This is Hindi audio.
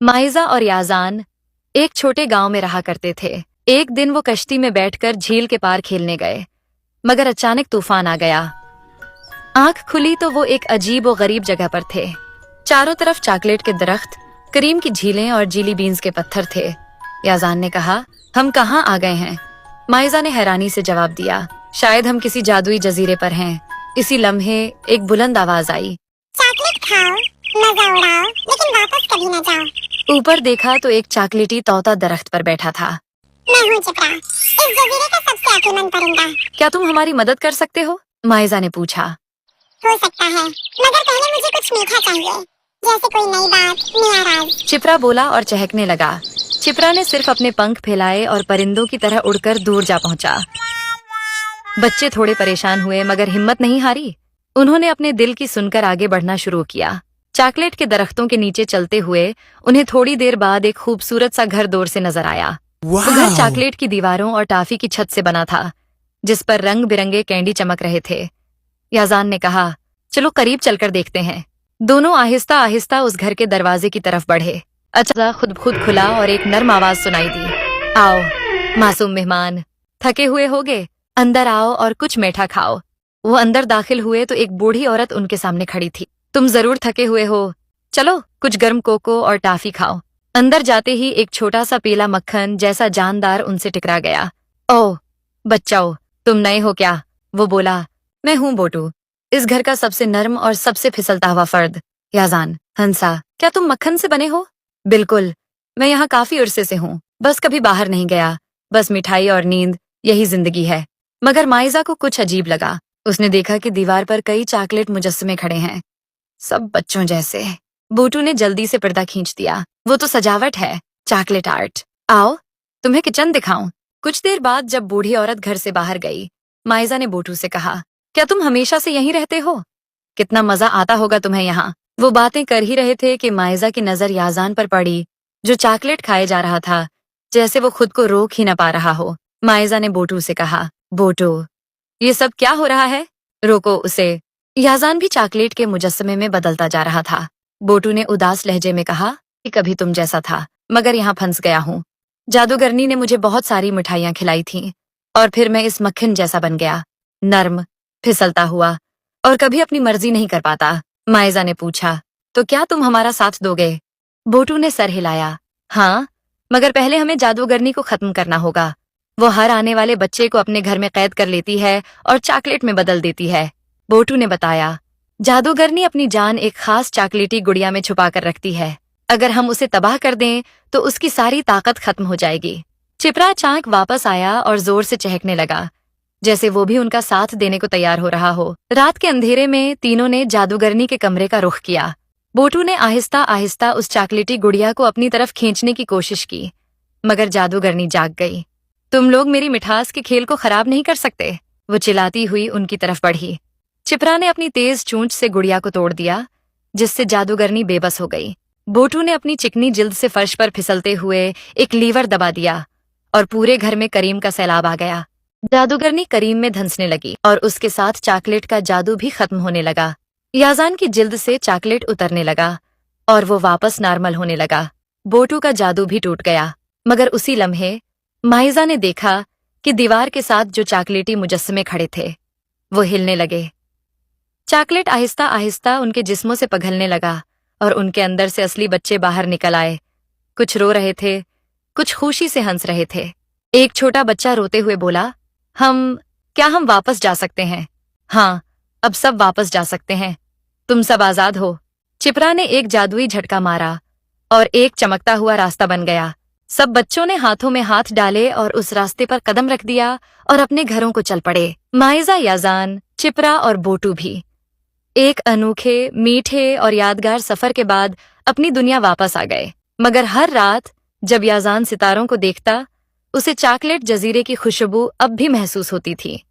माइजा और याजान एक छोटे गांव में रहा करते थे। एक दिन वो कश्ती में बैठकर झील के पार खेलने गए, मगर अचानक तूफान आ गया। आंख खुली तो वो एक अजीब और गरीब जगह पर थे। चारों तरफ चॉकलेट के दरख्त, करीम की झीलें और जीली बीन्स के पत्थर थे। याजान ने कहा, हम कहाँ आ गए हैं? माइजा ने हैरानी से जवाब दिया, शायद हम किसी जादुई जजीरे पर हैं। इसी लम्हे एक बुलंद आवाज आई, चॉकलेट खाओ, मजा उड़ाओ, लेकिन वापस कभी न जाओ। ऊपर देखा तो एक चॉकलेटी तोता दरख्त पर बैठा था। मैं हूँ चिपरा, इस जजीरे का सबसे अक्लमंद परिंदा। क्या तुम हमारी मदद कर सकते हो? माइजा ने पूछा। हो सकता है, मगर पहले मुझे कुछ मीठा चाहिए, जैसे कोई नई बात, नया राज। चिपरा बोला और चहकने लगा। चिपरा ने सिर्फ अपने पंख फैलाए और परिंदों की तरह उड़कर दूर जा पहुंचा। बच्चे थोड़े परेशान हुए, मगर हिम्मत नहीं हारी। उन्होंने अपने दिल की सुनकर आगे बढ़ना शुरू किया। चॉकलेट के दरख्तों के नीचे चलते हुए उन्हें थोड़ी देर बाद एक खूबसूरत सा घर दूर से नजर आया। वो घर चॉकलेट की दीवारों और टाफी की छत से बना था, जिस पर रंग बिरंगे कैंडी चमक रहे थे। याजान ने कहा, चलो करीब चलकर देखते हैं। दोनों आहिस्ता आहिस्ता उस घर के दरवाजे की तरफ बढ़े। अचानक खुद खुला और एक नर्म आवाज सुनाई दी, आओ मासूम मेहमान, थके हुए होगे, अंदर आओ और कुछ मीठा खाओ। वो अंदर दाखिल हुए तो एक बूढ़ी औरत उनके सामने खड़ी थी। तुम जरूर थके हुए हो, चलो कुछ गर्म कोको और टाफी खाओ। अंदर जाते ही एक छोटा सा पीला मक्खन जैसा जानदार उनसे टकरा गया। ओह बच्चाओ, तुम नए हो क्या? वो बोला, मैं हूँ बोटू, इस घर का सबसे नर्म और सबसे फिसलता हुआ फर्द। याजान हंसा, क्या तुम मक्खन से बने हो? बिल्कुल, मैं यहाँ काफी अरसे से हूँ, बस कभी बाहर नहीं गया। बस मिठाई और नींद, यही जिंदगी है। मगर माइजा को कुछ अजीब लगा। उसने देखा कि दीवार पर कई चॉकलेट मुजस्समे खड़े हैं, सब बच्चों जैसे। बोटू ने जल्दी से पर्दा खींच दिया, वो तो सजावट है, चॉकलेट आर्ट। आओ तुम्हें किचन दिखाऊं। कुछ देर बाद जब बूढ़ी औरत घर से बाहर गई, माइजा ने बोटू से कहा, क्या तुम हमेशा से यहीं रहते हो? कितना मजा आता होगा तुम्हें यहाँ। वो बातें कर ही रहे थे कि माइजा की नजर याजान पर पड़ी, जो चॉकलेट खाए जा रहा था, जैसे वो खुद को रोक ही न पा रहा हो। माइजा ने बोटू से कहा, बोटू ये सब क्या हो रहा है? रोको उसे। याजान भी चॉकलेट के मुजस्समे में बदलता जा रहा था। बोटू ने उदास लहजे में कहा, कि कभी तुम जैसा था, मगर यहाँ फंस गया हूँ। जादूगरनी ने मुझे बहुत सारी मिठाइयाँ खिलाई थीं, और फिर मैं इस मक्खन जैसा बन गया, नर्म, फिसलता हुआ, और कभी अपनी मर्जी नहीं कर पाता। माइजा ने पूछा, तो क्या तुम हमारा साथ दोगे? बोटू ने सर हिलाया, हाँ, मगर पहले हमें जादूगरनी को खत्म करना होगा। वो हर आने वाले बच्चे को अपने घर में कैद कर लेती है और चॉकलेट में बदल देती है। बोटू ने बताया, जादूगरनी अपनी जान एक खास चॉकलेटी गुड़िया में छुपा कर रखती है। अगर हम उसे तबाह कर दें तो उसकी सारी ताकत खत्म हो जाएगी। चिपरा चांक वापस आया और जोर से चहकने लगा, जैसे वो भी उनका साथ देने को तैयार हो रहा हो। रात के अंधेरे में तीनों ने जादूगरनी के कमरे का रुख किया। बोटू ने आहिस्ता आहिस्ता उस चॉकलेटी गुड़िया को अपनी तरफ खींचने की कोशिश की, मगर जादूगरनी जाग गई। तुम लोग मेरी मिठास के खेल को खराब नहीं कर सकते, वो चिल्लाती हुई उनकी तरफ बढ़ी। चिपरा ने अपनी तेज चूंच से गुड़िया को तोड़ दिया, जिससे जादूगरनी बेबस हो गई। बोटू ने अपनी चिकनी जिल्द से फर्श पर फिसलते हुए एक लीवर दबा दिया और पूरे घर में करीम का सैलाब आ गया। जादूगरनी करीम में धंसने लगी और उसके साथ चॉकलेट का जादू भी खत्म होने लगा। याजान की जिल्द से चॉकलेट उतरने लगा और वो वापस नॉर्मल होने लगा। बोटू का जादू भी टूट गया, मगर उसी लम्हे माइजा ने देखा कि दीवार के साथ जो चॉकलेटी मुजस्समे खड़े थे, वो हिलने लगे। चॉकलेट आहिस्ता आहिस्ता उनके जिस्मों से पिघलने लगा और उनके अंदर से असली बच्चे बाहर निकल आए। कुछ रो रहे थे, कुछ खुशी से हंस रहे थे। एक छोटा बच्चा रोते हुए बोला, क्या हम वापस जा सकते हैं? हाँ, अब सब वापस जा सकते हैं, तुम सब आजाद हो। चिपरा ने एक जादुई झटका मारा और एक चमकता हुआ रास्ता बन गया। सब बच्चों ने हाथों में हाथ डाले और उस रास्ते पर कदम रख दिया और अपने घरों को चल पड़े। माइजा, याजान, चिपरा और बोटू भी एक अनोखे, मीठे और यादगार सफर के बाद अपनी दुनिया वापस आ गए। मगर हर रात जब याजान सितारों को देखता, उसे चॉकलेट जजीरे की खुशबू अब भी महसूस होती थी।